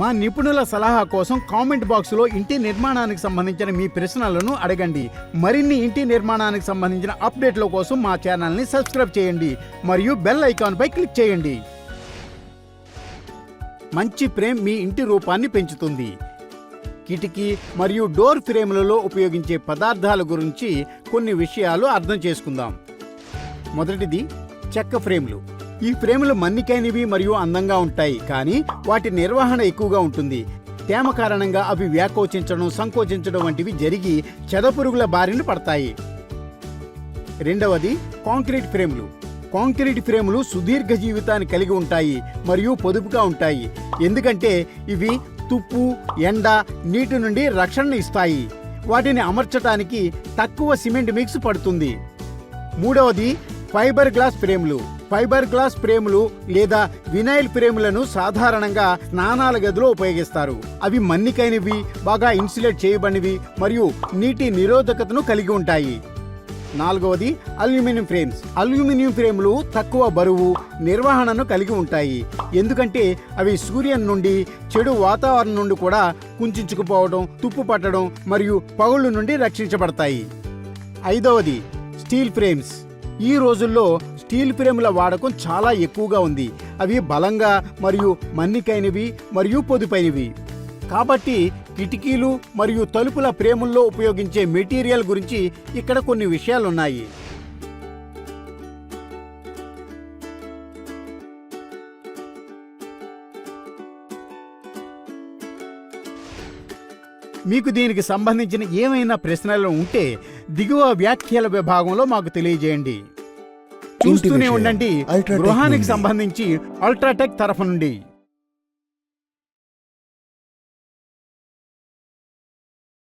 మా నిపుణుల సలహా కోసం కామెంట్ బాక్స్లో ఇంటి నిర్మాణానికి సంబంధించిన మీ ప్రశ్నలను అడగండి. మరిన్ని ఇంటి నిర్మాణానికి సంబంధించిన అప్డేట్ల కోసం మా ఛానల్ని సబ్స్క్రైబ్ చేయండి మరియు బెల్ ఐకాన్పై క్లిక్ చేయండి. మంచి ఫ్రేమ్ మీ ఇంటి రూపాన్ని పెంచుతుంది. కిటికీ మరియు డోర్ ఫ్రేములలో ఉపయోగించే పదార్థాల గురించి కొన్ని విషయాలు అర్థం చేసుకుందాం. మొదటిది చెక్క ఫ్రేములు. ఈ ఫ్రేములు మన్నికైనవి మరియు అందంగా ఉంటాయి, కానీ వాటి నిర్వహణ ఎక్కువగా ఉంటుంది. తేమ కారణంగా అవి వ్యాకోచించడం, సంకోచించడం వంటివి జరిగి చెదపురుగుల బారిన పడతాయి. రెండవది కాంక్రీట్ ఫ్రేములు. కాంక్రీట్ ఫ్రేములు సుదీర్ఘ జీవితాన్ని కలిగి ఉంటాయి మరియు పొదుపుగా ఉంటాయి, ఎందుకంటే ఇవి తుప్పు, ఎండ, నీటి నుండి రక్షణ ఇస్తాయి. వాటిని అమర్చడానికి తక్కువ సిమెంట్ మిక్స్ పడుతుంది. మూడవది ఫైబర్ గ్లాస్ ఫ్రేములు. ఫైబర్ గ్లాస్ ఫ్రేములు లేదా వినైల్ ఫ్రేములను సాధారణంగా స్నానాల గదిలో ఉపయోగిస్తారు. అవి మన్నికైనవి, బాగా ఇన్సులేట్ చేయబడినవి మరియు నీటి నిరోధకతను కలిగి ఉంటాయి. నాలుగవది అల్యూమినియం ఫ్రేమ్స్. అల్యూమినియం ఫ్రేములు తక్కువ బరువు, నిర్వహణను కలిగి ఉంటాయి, ఎందుకంటే అవి సూర్యుని నుండి, చెడు వాతావరణం నుండి కూడా కుంచుకుపోవడం, తుప్పు పట్టడం మరియు పగుళ్ళ నుండి రక్షించబడతాయి. ఐదవది స్టీల్ ఫ్రేమ్స్. ఈ రోజుల్లో స్టీల్ ఫ్రేముల వాడకం చాలా ఎక్కువగా ఉంది. అవి బలంగా మరియు మన్నికైనవి మరియు పొదుపైనవి. కాబట్టి కిటికీలు మరియు తలుపుల ఫ్రేముల్లో ఉపయోగించే మెటీరియల్ గురించి ఇక్కడ కొన్ని విషయాలున్నాయి. మీకు దీనికి సంబంధించిన ఏమైనా ప్రశ్నలు ఉంటే దిగువ వ్యాఖ్యల విభాగంలో మాకు తెలియజేయండి. చూస్తూనే ఉండండి గృహానికి సంబంధించి అల్ట్రాటెక్ తరఫు నుండి.